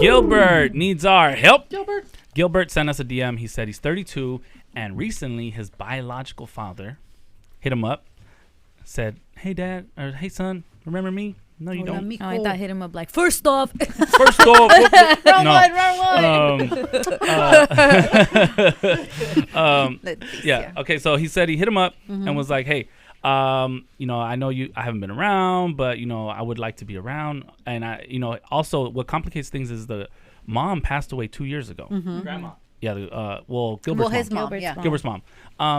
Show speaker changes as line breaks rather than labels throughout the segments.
Gilbert needs our help. Gilbert sent us a DM. He said he's 32, and recently his biological father hit him up, said, "Hey, Dad," or "Hey, son, remember me?" No, you don't.
Oh, I thought hit him up like, first off.
Wrong
one.
Yeah. Okay. So he said he hit him up and was like, "Hey, you know, I know I haven't been around, but you know, I would like to be around." And also what complicates things is the mom passed away 2 years ago.
Grandma.
Yeah. Gilbert's mom. Gilbert's mom.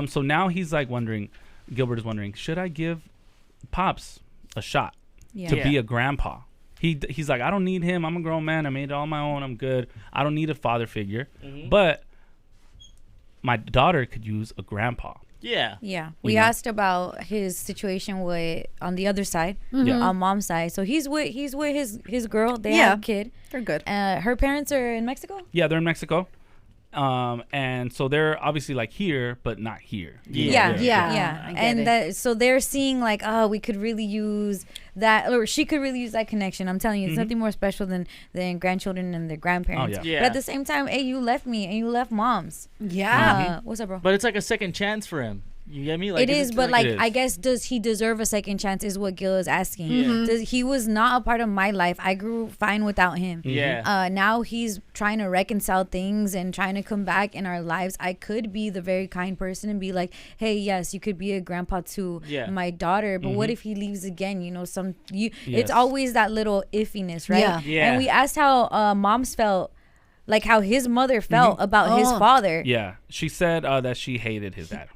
So now he's like Gilbert is wondering, should I give Pops a shot to be a grandpa? He's like, I don't need him. I'm a grown man. I made it all on my own. I'm good. I don't need a father figure. But my daughter could use a grandpa.
Yeah. We asked about his situation on the other side, on mom's side. So he's with his girl. They have a kid.
They're good.
Her parents are in Mexico?
Yeah, they're in Mexico. And so they're obviously like here, but not here.
Yeah. And so they're seeing like, oh, we could really use that, or she could really use that connection. I'm telling you, it's nothing more special than grandchildren and their grandparents.
Oh, yeah.
But at the same time, hey, you left me and you left moms. What's up, bro?
But it's like a second chance for him. You get me? Like,
it is, but like, I guess, does he deserve a second chance is what Gil is asking. He was not a part of my life. I grew fine without him. Now he's trying to reconcile things and trying to come back in our lives. I could be the very kind person and be like, hey, yes, you could be a grandpa to my daughter, but what if he leaves again? You know, it's always that little iffiness, right? And we asked how moms felt, like how his mother felt about his father.
Yeah, she said that she hated his dad.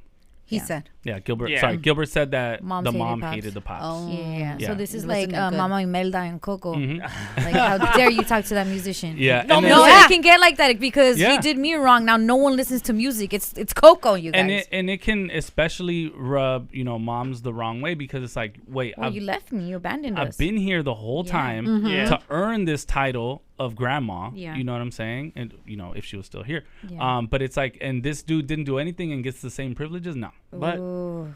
He said.
Yeah, Gilbert. Yeah. Sorry, Gilbert said that
Moms
the mom
Pops.
hated the Pops.
Oh. Yeah. So this is
Listen
like
good.
Mama Imelda and Coco. Like, how dare you talk to that musician?
Yeah.
No, it can get like that because he did me wrong. Now no one listens to music. It's Coco, you guys.
And it can especially rub, moms the wrong way because it's like, wait,
you left me. You abandoned us.
I've been here the whole time to earn this title of grandma. You know what I'm saying? And if she was still here. But it's like, and this dude didn't do anything and gets the same privileges. No. But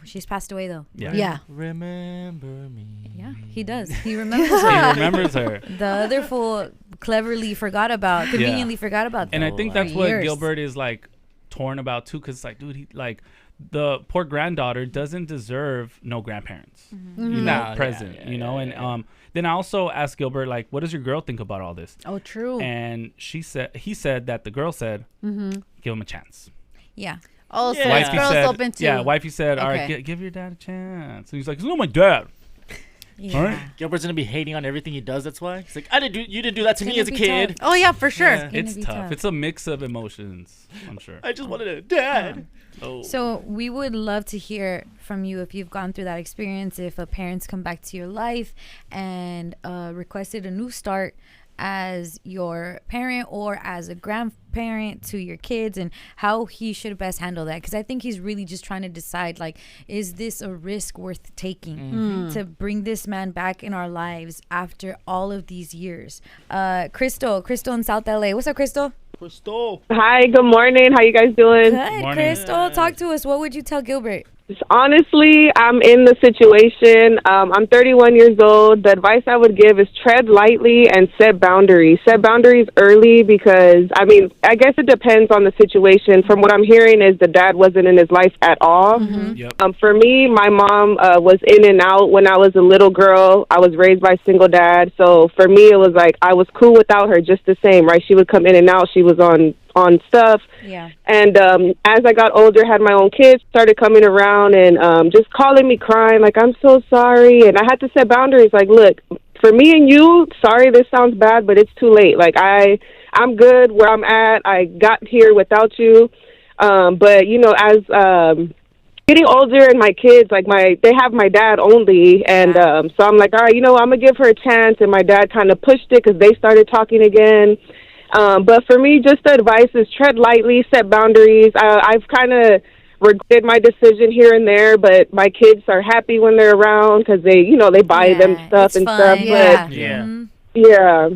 she's passed away though.
Yeah.
Remember me.
Yeah, he does. He remembers her.
He remembers her.
The other fool conveniently forgot about that.
And I think that's what Gilbert is like torn about too, because it's like, dude, the poor granddaughter doesn't deserve no grandparents present. And then I also asked Gilbert, like, what does your girl think about all this?
Oh, true.
And he said that the girl said, give him a chance.
Yeah.
Oh, so
Wifey
girl's
said,
open too.
Yeah, wifey said, all right, give your dad a chance. And he's like, it's not my dad.
Yeah.
All right.
Gilbert's gonna be hating on everything he does. That's why he's like, you didn't do that to me as a kid.
Oh yeah, for sure.
Yeah. It's tough. It's a mix of emotions, I'm sure.
I just wanted a dad.
Oh.
So we would love to hear from you if you've gone through that experience, if parents come back to your life and requested a new start as your parent or as a grandparent to your kids, and how he should best handle that, because I think he's really just trying to decide, like, is this a risk worth taking to bring this man back in our lives after all of these years. Crystal in South LA. What's up, Crystal?
Hi, good morning. How you guys doing?
Good. Crystal, talk to us. What would you tell Gilbert?
Honestly, I'm in the situation. I'm 31 years old. The advice I would give is tread lightly and set boundaries. Set boundaries early because, I guess it depends on the situation. From what I'm hearing is the dad wasn't in his life at all. For me, my mom was in and out when I was a little girl. I was raised by a single dad. So for me, it was like I was cool without her just the same, right? She would come in and out. She was on stuff. And as I got older, had my own kids, started coming around and just calling me crying, like, I'm so sorry. And I had to set boundaries, like, look, for me and you, sorry, this sounds bad, but it's too late. Like, I'm good where I'm at. I got here without you. But, as getting older and my kids, like, they have my dad only. And so I'm like, all right, I'm going to give her a chance. And my dad kind of pushed it because they started talking again. But for me, just the advice is tread lightly, set boundaries. I've kind of regretted my decision here and there, but my kids are happy when they're around because they buy them stuff and
fun.
stuff.
Yeah.
But yeah.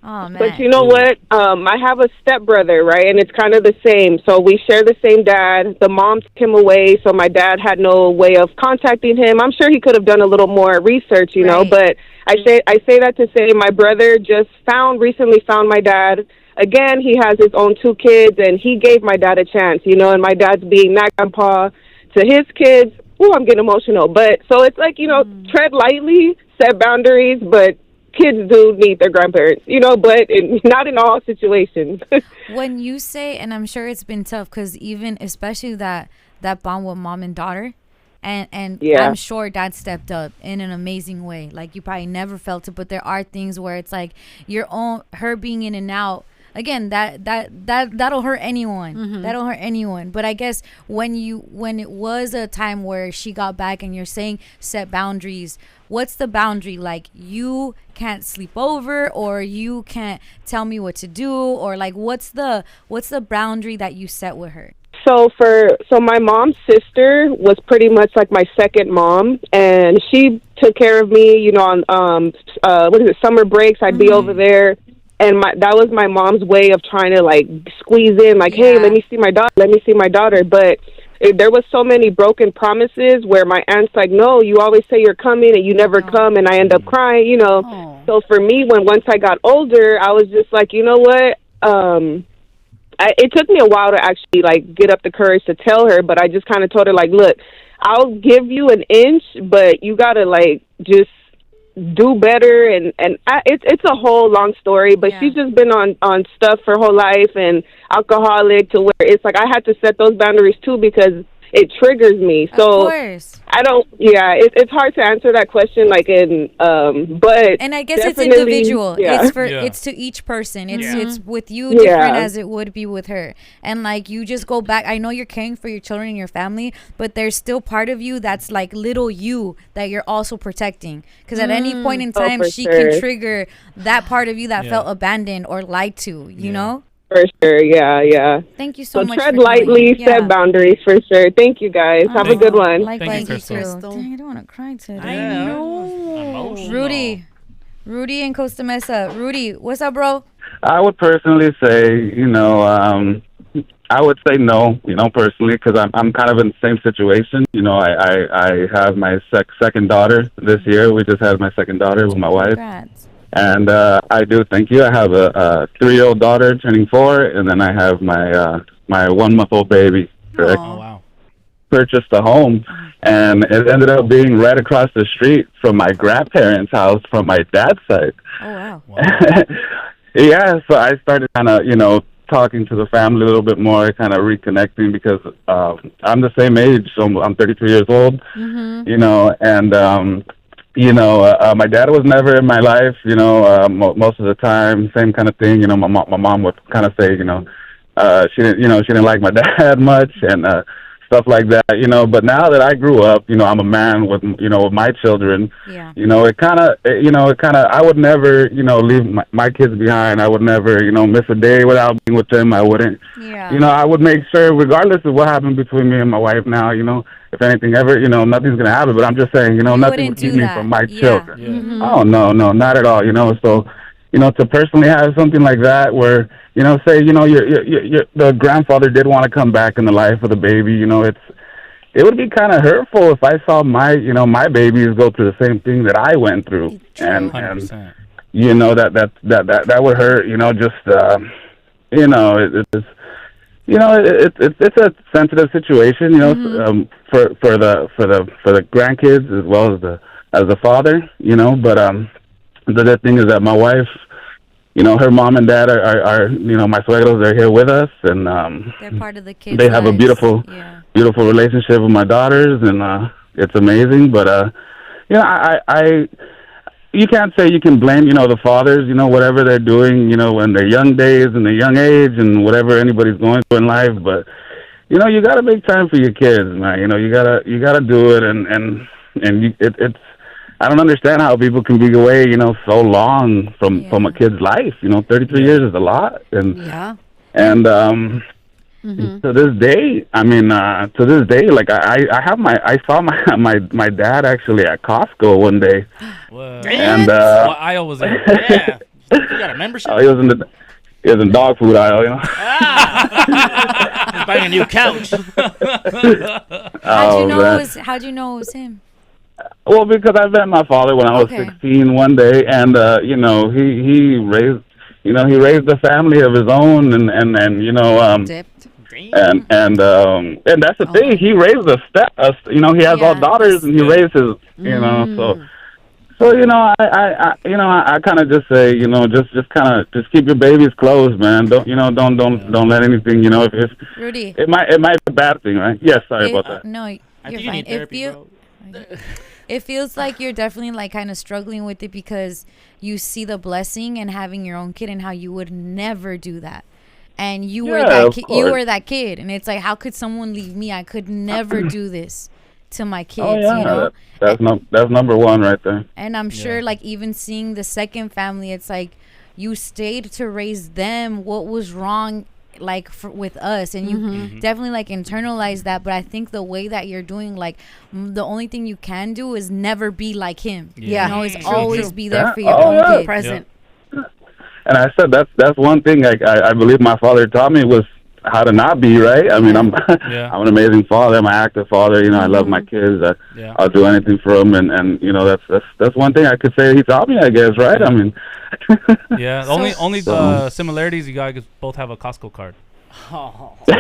Oh, man.
But you know what? I have a stepbrother, right? And it's kind of the same. So we share the same dad. The mom took him away, so my dad had no way of contacting him. I'm sure he could have done a little more research, you know, but I say that to say my brother just recently found my dad. Again, he has his own 2 kids, and he gave my dad a chance, you know, and my dad's being that grandpa to his kids. Ooh, I'm getting emotional. But so it's like, you know, tread lightly, set boundaries, but kids do need their grandparents, you know, but not in all situations.
When you say, and I'm sure it's been tough, because even especially that bond with mom and daughter, and I'm sure dad stepped up in an amazing way. Like, you probably never felt it, but there are things where it's like her being in and out. Again, that'll hurt anyone. Mm-hmm. That'll hurt anyone. But I guess when it was a time where she got back and you're saying set boundaries, what's the boundary? Like, you can't sleep over, or you can't tell me what to do, or like what's the boundary that you set with her?
So my mom's sister was pretty much like my second mom, and she took care of me, you know, on summer breaks. I'd be over there. And that was my mom's way of trying to, like, squeeze in, like, hey, let me see my daughter. But there was so many broken promises where my aunt's like, no, you always say you're coming and you never come, and I end up crying, you know. So for me, once I got older, I was just like, you know what? It took me a while to actually, like, get up the courage to tell her, but I just kind of told her, like, look, I'll give you an inch, but you got to, like, just do better, and it's a whole long story, but she's just been on stuff for her whole life and alcoholic, to where it's like I had to set those boundaries too, because it triggers me. So I don't. Yeah, it's hard to answer that question. Like but
and I guess it's individual. Yeah. It's to each person. It's with you different as it would be with her. And like you just go back. I know you're caring for your children and your family, but there's still part of you that's like little you that you're also protecting. Because at any point in time, she can trigger that part of you that felt abandoned or lied to. You know.
For sure, yeah.
Thank you so much.
Tread lightly, set boundaries for sure. Thank you guys. Have a good one.
Likewise, you too. Dang, I don't want to cry today. I know. Rudy in Costa Mesa. Rudy, what's up, bro?
I would personally say, you know, I would say no, you know, personally, because I'm kind of in the same situation. You know, I have my second daughter this year. We just had my second daughter with my wife.
Congrats.
And I do, thank you. I have a 3-year-old daughter turning 4, and then I have my 1-month-old baby. Correct?
Oh, wow.
Purchased a home, and it ended up being right across the street from my grandparents' house from my dad's side.
Oh, wow.
Yeah, so I started kind of, you know, talking to the family a little bit more, kind of reconnecting, because I'm the same age, so I'm 33 years old, you know, and you know, my dad was never in my life, you know, most of the time, same kind of thing. You know, my mom would kind of say, you know, she didn't like my dad much, and stuff like that, you know. But now that I grew up, you know, I'm a man with, you know, with my children, you know, I would never, you know, leave my kids behind. I would never, you know, miss a day without being with them. I wouldn't, you know, I would make sure, regardless of what happened between me and my wife now, you know, if anything ever, you know, nothing's going to happen. But I'm just saying, you know, nothing would keep me from my children. Yeah. Mm-hmm. Oh, no, not at all, you know. So, you know, to personally have something like that where, you know, say, you know, the grandfather did want to come back in the life of the baby, you know, it would be kind of hurtful if I saw my babies go through the same thing that I went through. And you know, that would hurt, you know, just, you know, it's, you know, it's a sensitive situation, you know, for the grandkids as well as the father, you know. But the good thing is that my wife, you know, her mom and dad are you know, my suegros are here with us, and
they're part of the kids.
They have a beautiful relationship with my daughters, and it's amazing. But you know, you can't say you can blame, you know, the fathers, you know, whatever they're doing, you know, in their young days and their young age and whatever anybody's going through in life. But, you know, you got to make time for your kids, man. You know, you gotta do it. And it's, I don't understand how people can be away, you know, so long from a kid's life. You know, 33 years is a lot. And to this day, I mean, like I saw my dad actually at Costco one day.
Whoa.
And
I was there. Yeah.
You got a membership?
He was in dog food aisle, you know.
He's buying a new couch.
How'd you know it was him?
Well, because I met my father when I was 16 one day, and he raised a family of his own, and
Dipped.
and that's the thing. He raised he has all daughters, and he raised his, So I kind of just say, just keep your babies close, man. Don't let anything, if
Rudy.
It might be a bad thing, right? Yes, sorry about that.
No,
I think
fine.
you need therapy, bro.
It feels like you're definitely like kind of struggling with it because you see the blessing and having your own kid and how you would never do that. And you were that kid, and it's like, how could someone leave me? I could never do this to my kids.
That's number one right there.
And I'm sure like even seeing the second family, it's like you stayed to raise them. What was wrong like with us? And you definitely like internalized that. But I think the way that you're doing, like the only thing you can do is never be like him. Is always be there for your own kid.
Present.
And I said that's one thing I believe my father taught me was how to not be, right? I mean, I'm an amazing father. I'm an active father. I love my kids. I'll do anything for them, and that's one thing I could say he taught me, I guess, right? I mean,
only the similarities, you guys both have a Costco card.
Oh.
Yeah.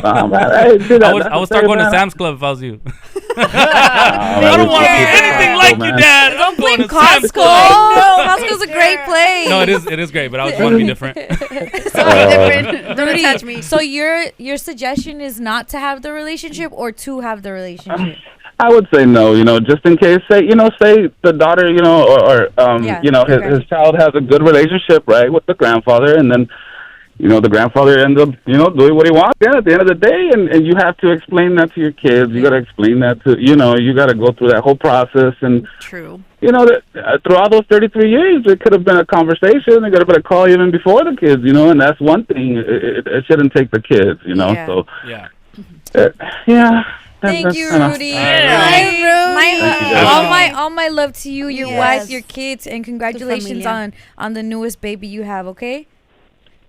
I would start going to Sam's Club if I was you. I don't want to be anything like you, Dad. I'm going to
Costco. No, Costco's a great place.
No, it is great, but I just want to be different.
Don't touch me.
So your suggestion is not to have the relationship or to have the relationship?
I would say no, just in case, say the daughter, his child has a good relationship, right, with the grandfather, and then, the grandfather ends up, doing what he wants at the end of the day, and you have to explain that to your kids. You got to explain that to, you got to go through that whole process, and
true.
Throughout those 33 years, it could have been a conversation. It could have been a call even before the kids, and that's one thing. It shouldn't take the kids, so
Thank you, Rudy. All my love to you, your wife, your kids, and congratulations on the newest baby you have. Okay.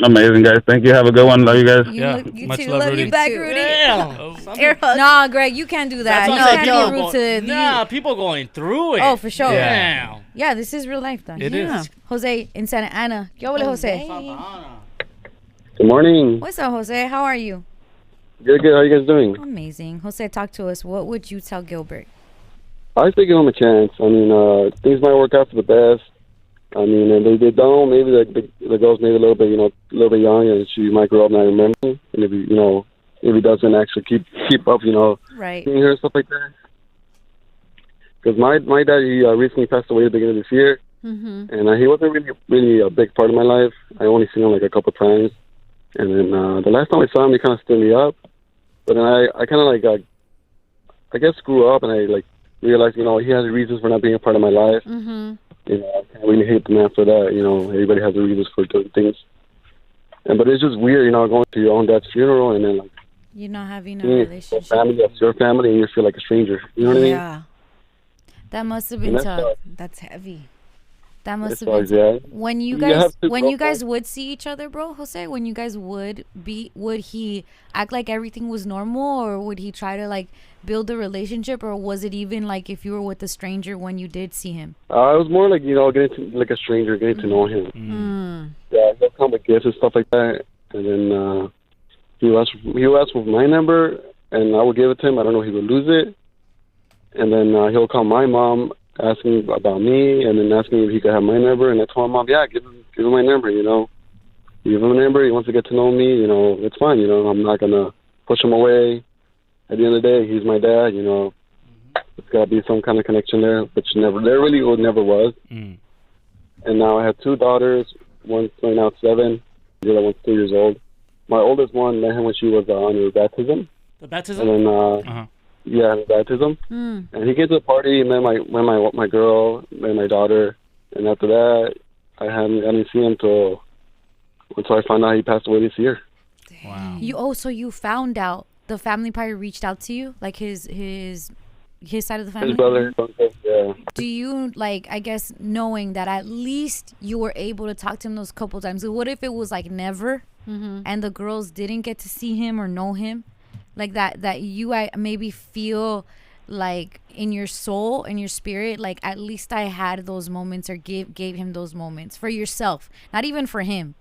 Amazing, guys. Thank you. Have a good one. Love you guys.
You
Much
too.
love, Rudy.
You back, Rudy.
Air
hug. Nah, Greg, you can't do that.
People going through it.
Oh, for sure.
Yeah,
this is real life, though.
It is.
Jose in Santa Ana. ¿Qué hola, Jose?
Good morning.
What's up, Jose? How are you?
Good. How are you guys doing?
Amazing. Jose, talk to us. What would you tell Gilbert?
I say give him a chance. I mean, things might work out for the best. I mean, and they don't. Maybe the girl's maybe a little bit young, and she might grow up and not remember. And if he doesn't actually keep up,
right,
seeing her and stuff like that. Because my dad, he recently passed away at the beginning of this year, and he wasn't really a big part of my life. I only seen him like a couple times, and then the last time I saw him, he kind of stood me up. But then I kind of like I guess grew up, and I like realized he has reasons for not being a part of my life. I can't really hate the man for that. Everybody has their reasons for doing things. But it's just weird, going to your own dad's funeral and then like
you're not having a relationship.
Family, that's your family, and you feel like a stranger. You know what I mean?
Yeah. That must have been tough.
That's heavy.
That must have been tough. When you guys would see each other, bro, Jose, when you guys would he act like everything was normal, or would he try to like build a relationship, or was it even like if you were with a stranger when you did see him?
It was more like getting to like a stranger, getting to know him. Yeah, he'll come with gifts and stuff like that, and then he'll ask for my number, and I will give it to him. I don't know if he will lose it, and then he'll call my mom asking about me, and then asking if he could have my number, and I told my mom, give him my number. Give him a number. He wants to get to know me. It's fine. I'm not gonna push him away. At the end of the day, he's my dad, It's got to be some kind of connection there, which never was. And now I have two daughters. One's going out 7. The other one's 2 years old. My oldest one met him when she was on her baptism.
The baptism?
And then, the baptism. And he came to the party, met my girl, met my daughter. And after that, I didn't see him until I found out he passed away this year.
Wow.
So you found out. The family probably reached out to you, like his his side of the family?
His brother, yeah.
Do you, like, I guess, knowing that at least you were able to talk to him those couple times? What if it was like never, and the girls didn't get to see him or know him, like that you maybe feel like in your soul, in your spirit, like at least I had those moments or gave him those moments for yourself, not even for him,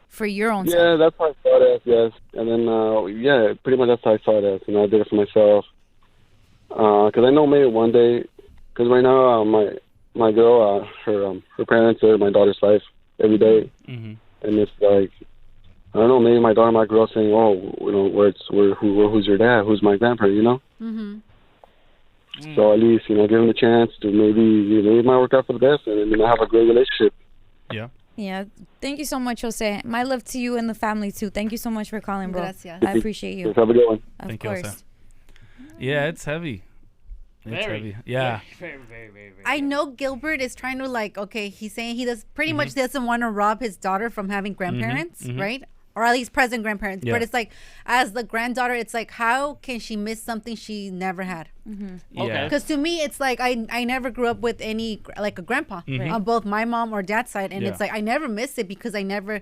for your own self.
Yeah, that's how I saw it as, yes. And then, yeah, pretty much that's how I saw it as. And I did it for myself. Because I know maybe one day, because right now my girl, her parents are my daughter's life every day. And it's like, I don't know, maybe my daughter might grow up saying, oh, you know, who's your dad? Who's my grandparent, you know? So at least, you know, give him a chance to maybe it might work out for the best and then have a great relationship.
Yeah.
Yeah. Thank you so much, Jose. My love to you and the family, too. Thank you so much for calling, bro.
Gracias.
I appreciate you.
Have a good one.
Of course.
Yeah, it's heavy. It's heavy. Yeah.
Very.
I know Gilbert is trying to, like, okay, he's saying he does pretty much doesn't want to rob his daughter from having grandparents, right? Or at least present grandparents.
Yeah.
But it's like, as the granddaughter, it's like, how can she miss something she never had?
Yeah.
Because to me, it's like I never grew up with any, like, a grandpa on both my mom or dad's side. And it's like I never missed it because I never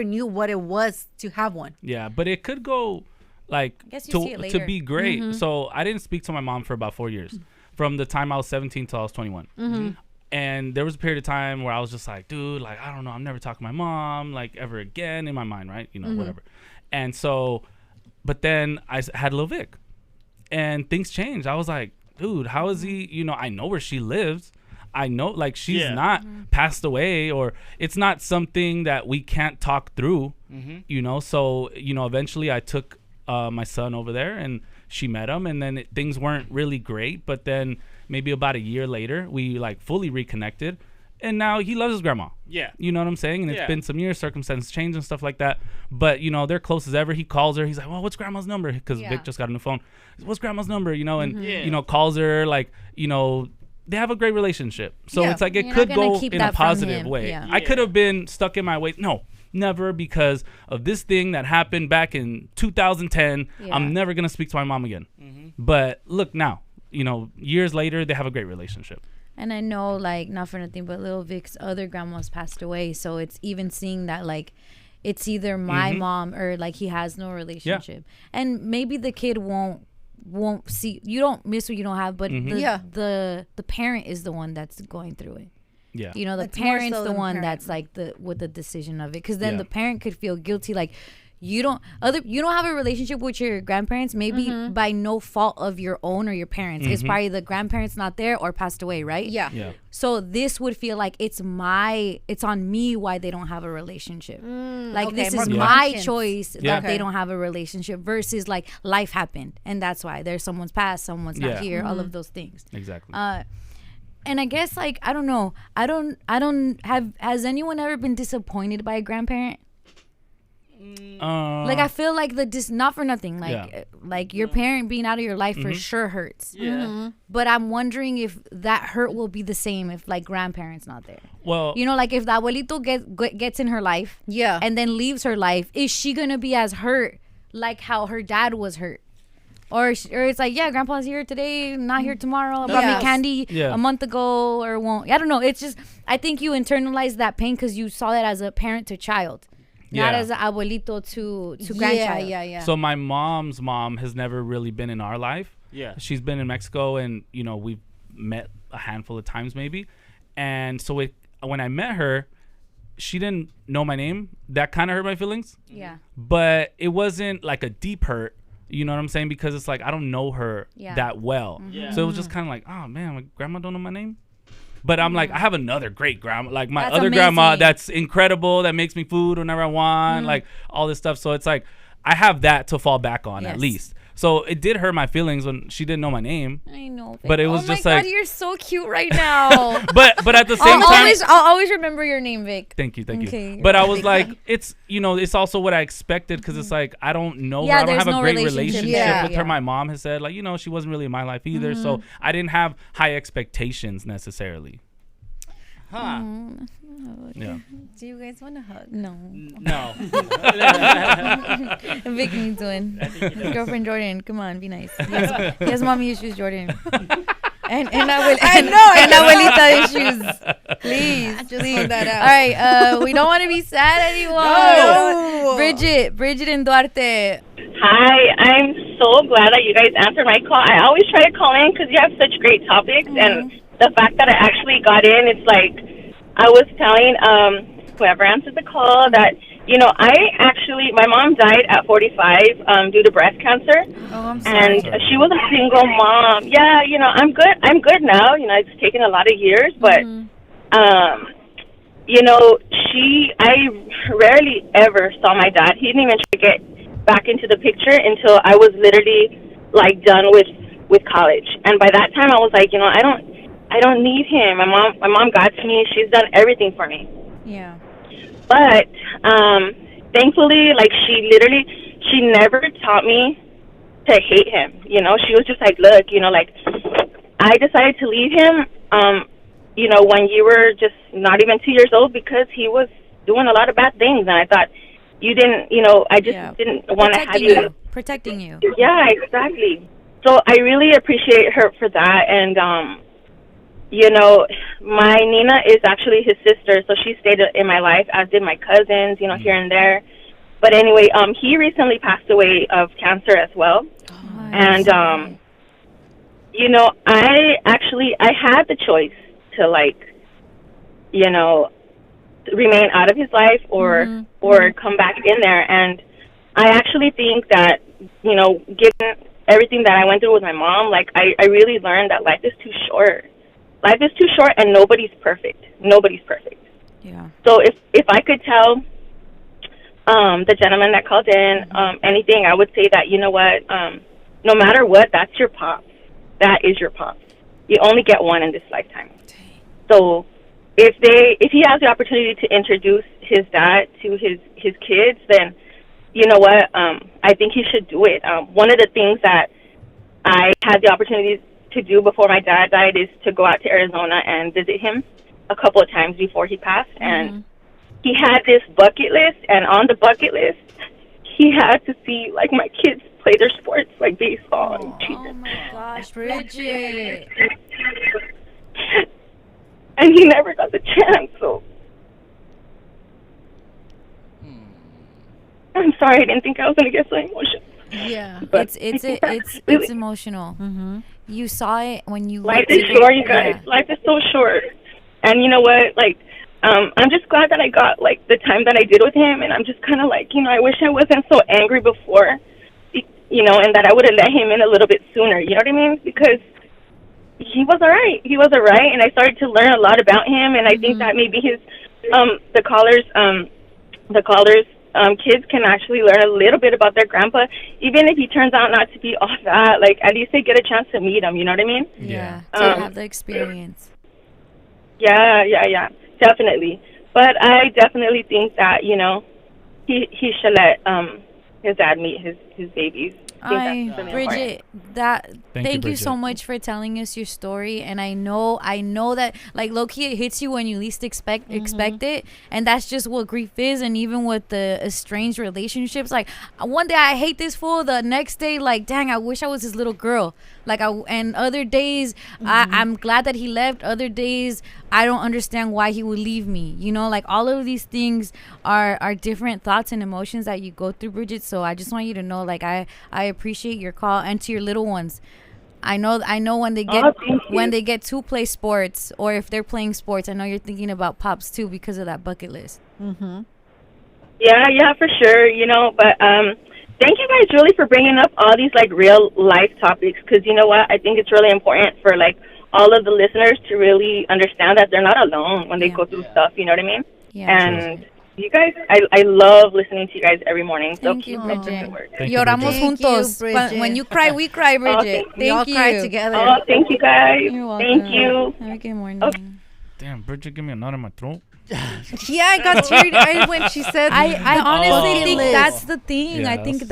knew what it was to have one.
Yeah, but it could go like to be great. So I didn't speak to my mom for about 4 years, from the time I was 17 till I was 21. And there was a period of time where I was just like, dude, like, I don't know, I'm never talking to my mom, like, ever again, in my mind, right? You know, whatever. And so, but then I had Lil Vic, and things changed. I was like, dude, how is he? You know, I know where she lives. I know, like, she's not passed away, or it's not something that we can't talk through, you know? So, you know, eventually I took my son over there, and she met him, and then things weren't really great, but then maybe about a year later, we like fully reconnected, and now he loves his grandma. Yeah. You know what I'm saying? And it's been some years, circumstances change and stuff like that. But, you know, they're close as ever. He calls her. He's like, well, what's grandma's number? Because Vic just got a new phone. What's grandma's number? You know, and, you know, calls her, like, you know, they have a great relationship. So it's like it could go in a positive way. Yeah. I could have been stuck in my ways. No, never, because of this thing that happened back in 2010. I'm never going to speak to my mom again. But look now. You know, years later, they have a great relationship.
And I know, like, not for nothing, but Lil Vic's other grandma's passed away. So it's even seeing that, like, it's either my mom or, like, he has no relationship. And maybe the kid won't see. You don't miss what you don't have, but the parent is the one that's going through it. Yeah. You know, the parent's the one that's, like, with the decision of it. Because then the parent could feel guilty, like, you don't have a relationship with your grandparents, maybe by no fault of your own or your parents. It's probably the grandparents not there or passed away, right? Yeah. So this would feel like it's on me why they don't have a relationship. Like, this is my choice that they don't have a relationship, versus like life happened and that's why there's someone's passed, someone's not here, all of those things. Exactly. And I guess, like, I don't know. Has anyone ever been disappointed by a grandparent? Like, I feel like not for nothing, like your parent being out of your life for sure hurts. But I'm wondering if that hurt will be the same if, like, grandparents not there. Well, you know, like, if the abuelito gets in her life, and then leaves her life, is she gonna be as hurt like how her dad was hurt? Or it's like, grandpa's here today, not here tomorrow. Brought me candy a month ago, or won't. I don't know. It's just, I think you internalize that pain because you saw that as a parent to child. Not as an abuelito to grandchild.
So my mom's mom has never really been in our life. Yeah. She's been in Mexico, and, you know, we've met a handful of times maybe. And so when I met her, she didn't know my name. That kind of hurt my feelings. Yeah. But it wasn't like a deep hurt. You know what I'm saying? Because it's like, I don't know her that well. So it was just kind of like, oh, man, my grandma don't know my name? But I'm like, I have another great grandma, like my other grandma that's incredible, that makes me food whenever I want, like all this stuff. So it's like, I have that to fall back on at least. So it did hurt my feelings when she didn't know my name. I know. But it was just like, oh my
God, you're so cute right now.
but at the same time,
I'll always remember your name, Vic.
Thank you. But I was like, it's, you know, it's also what I expected, because it's like, I don't know her. I don't have a great relationship with her. My mom has said, like, you know, she wasn't really in my life either. So I didn't have high expectations necessarily.
Huh.
Yeah.
Do you guys want to hug? No.
No.
Vic needs one. His girlfriend Jordan, come on, be nice. He has mommy issues, Jordan. And abuelita issues. Please, just put that out. All right, we don't want to be sad anymore. No. Bridget and Duarte.
Hi, I'm so glad that you guys answered my call. I always try to call in because you have such great topics, and the fact that I actually got in, it's like I was telling whoever answered the call that, my mom died at 45 due to breast cancer.
Oh, I'm sorry.
And she was a single mom. Yeah, I'm good now. It's taken a lot of years, but, I rarely ever saw my dad. He didn't even try to get back into the picture until I was literally, done with college. And by that time, I was like, I don't need him. My mom got to me. She's done everything for me.
Yeah.
But thankfully, she never taught me to hate him. She was just like, look, I decided to leave him, when you were just not even 2 years old because he was doing a lot of bad things. And I thought you didn't, I just didn't want to have you.
Protecting you.
Yeah, exactly. So I really appreciate her for that. And, my Nina is actually his sister, so she stayed in my life, as did my cousins, here and there. But anyway, he recently passed away of cancer as well. Oh, and, I had the choice to, remain out of his life or come back in there. And I actually think that, given everything that I went through with my mom, I really learned that life is too short. Life is too short, and nobody's perfect. Nobody's perfect.
Yeah.
So if I could tell the gentleman that called in anything, I would say that, no matter what, that's your pop. That is your pop. You only get one in this lifetime. So if he has the opportunity to introduce his dad to his kids, then I think he should do it. One of the things that I had the opportunity to do before my dad died is to go out to Arizona and visit him a couple of times before he passed. And he had this bucket list, and on the bucket list, he had to see, my kids play their sports, like baseball and cheer.
Oh, my gosh, Bridget.
And he never got the chance, so. I'm sorry, I didn't think I was going to get so emotional.
Yeah, but it's emotional. Mm-hmm. You saw it when you.
Life is short, you guys. Yeah. Life is so short, and you know what? I'm just glad that I got the time that I did with him, and I'm just kind of I wish I wasn't so angry before, and that I would have let him in a little bit sooner. You know what I mean? Because he was all right. He was all right, and I started to learn a lot about him, and I think that maybe his the callers kids can actually learn a little bit about their grandpa, even if he turns out not to be all that. At least they get a chance to meet him. You know what I mean?
Yeah. To have the experience.
Yeah, definitely. But I definitely think that he should let his dad meet his babies.
Bridget, thank you so much for telling us your story. And I know that low-key it hits you when you least expect it, and that's just what grief is. And even with the estranged relationships, one day I hate this fool, the next day dang, I wish I was his little girl. And other days I'm glad that he left. Other days I don't understand why he would leave me. All of these things are different thoughts and emotions that you go through, Bridget. So I just want you to know I appreciate your call. And to your little ones, I know when they get to play sports, or if they're playing sports, I know you're thinking about pops too because of that bucket list.
Yeah, for sure. But thank you guys really for bringing up all these real life topics, because you know what, I think it's really important for all of the listeners to really understand that they're not alone when they go through stuff. You know what I mean?
Yeah.
And you guys, I love listening to you guys every morning. So keep up the good work.
Lloramos juntos. When you cry, we cry, Bridget.
We all cry together.
Oh, thank you guys.
You're welcome.
Thank you.
Have a good morning.
Okay.
Damn, Bridget, give me a knot in my throat.
Yeah, I got teary-eyed when she said.
I honestly think that's the thing. Yes. I think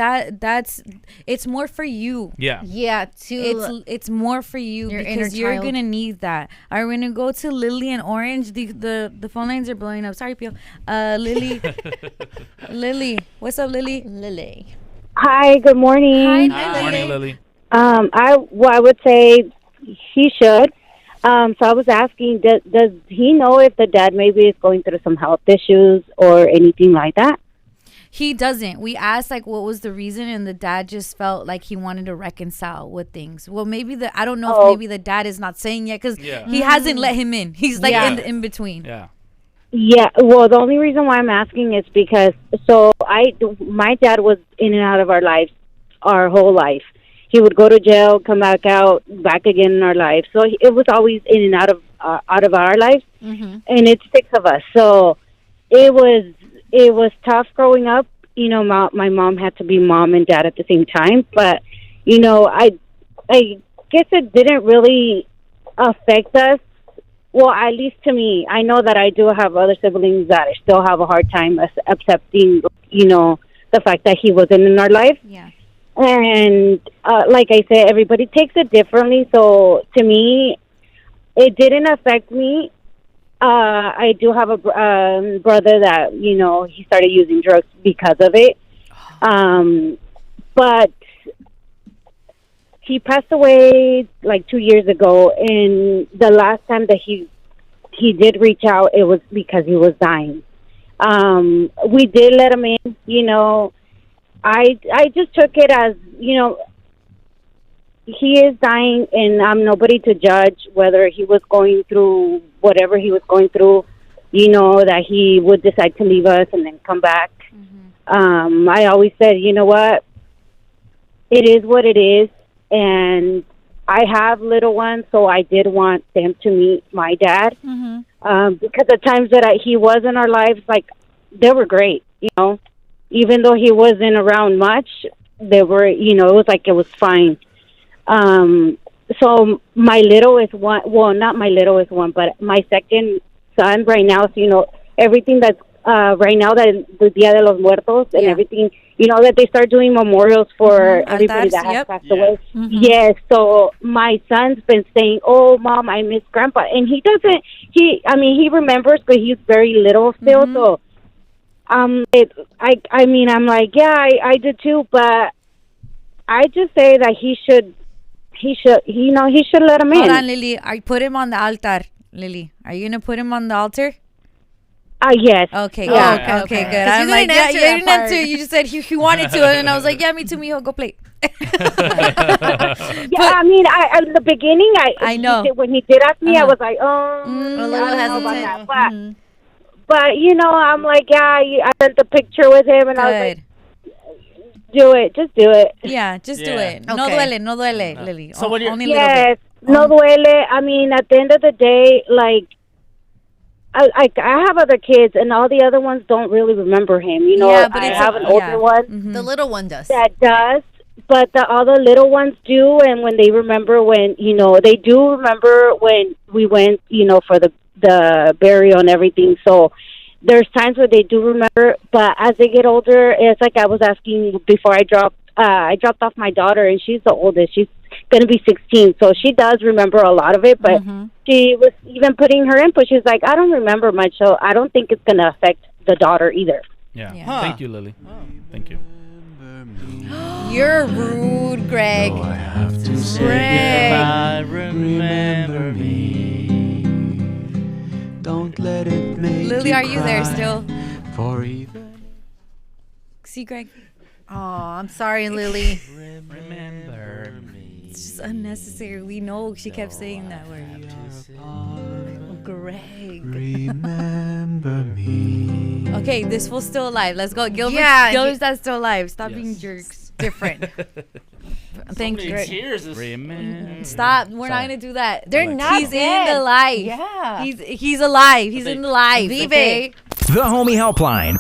that's it's more for you.
Yeah.
Yeah.
It's more for you because you're gonna need that. All right, we're gonna go to Lily and Orange. The phone lines are blowing up. Sorry, Pio. Lily. Lily, what's up, Lily?
Lily. Hi. Good morning.
Hi, Lily.
Good morning, Lily.
I would say he should. So I was asking, does he know if the dad maybe is going through some health issues or anything like that?
He doesn't. We asked like what was the reason, and the dad just felt like he wanted to reconcile with things. Well, maybe I don't know if maybe the dad is not saying yet because he hasn't let him in. He's like in between.
Yeah.
Yeah. Well, the only reason why I'm asking is because my dad was in and out of our lives our whole life. He would go to jail, come back out, back again in our lives. So it was always in and out of our lives, and it's 6 of us. So it was tough growing up. You know, my mom had to be mom and dad at the same time. But you know, I guess it didn't really affect us. Well, at least to me, I know that I do have other siblings that still have a hard time accepting, you know, the fact that he wasn't in our life.
Yeah.
And like I said, everybody takes it differently. So to me, it didn't affect me. I do have a brother that, you know, he started using drugs because of it. But he passed away like 2 years ago. And the last time that he did reach out, it was because he was dying. We did let him in, you know. I just took it as, you know, he is dying, and I'm nobody to judge whether he was going through whatever he was going through, you know, that he would decide to leave us and then come back. I always said, you know what, it is what it is, and I have little ones, so I did want them to meet my dad, because the times that he was in our lives, like, they were great, you know. Even though he wasn't around much, they were, you know, it was like it was fine. So my littlest one, well, not my littlest one, but my second son right now, so, you know, everything that's right now, that the Dia de los Muertos and everything, you know, that they start doing memorials for everybody that has passed away. Yes, so my son's been saying, oh, Mom, I miss Grandpa. And he doesn't, he remembers, but he's very little still, so... I mean, I'm like, yeah, I did too, but I just say that he should let him in.
Hold on, Lily. I put him on the altar. Lily, are you gonna put him on the altar?
Yes.
Okay.
Yeah.
Okay, good. I'm like, yeah, you didn't answer. You just said he wanted to, and I was like, yeah, me too, mijo, go play.
I mean, in the beginning, I know when he did ask me, I was like,
a little hesitant.
About that, but you know, I'm like, I sent the picture with him, and I was like, do it, just do it.
Yeah, just do it. Okay. No duele, Lily.
So when you're
only a little bit.
No duele. I mean, at the end of the day, like, I have other kids, and all the other ones don't really remember him. You know, but I have an older one.
The little one does.
That does. But the other little ones do, and when they remember they do remember when we went, you know, for the burial and everything. So there's times where they do remember, but as they get older, it's like I was asking before I dropped off my daughter, and she's the oldest. She's going to be 16, so she does remember a lot of it, but she was even putting her input. She's like, I don't remember much, so I don't think it's going to affect the daughter either.
Yeah. Thank you, Lily. Thank you.
You're rude, Greg.
So I have to say goodbye, remember me. Don't let it make
Lily, are you there still?
For even.
See, Greg?
Oh, I'm sorry, Lily.
Remember me.
It's just unnecessary. We know she kept saying that word. Oh, Greg.
Remember me.
Okay, this fool's still alive. Let's go. Gilbert's not still alive. Stop being jerks.
Different.
Thank you.
Stop.
We're not gonna do that.
They're not.
He's in the life.
Yeah.
He's alive. He's in the life.
Leave
it.
The Homie Helpline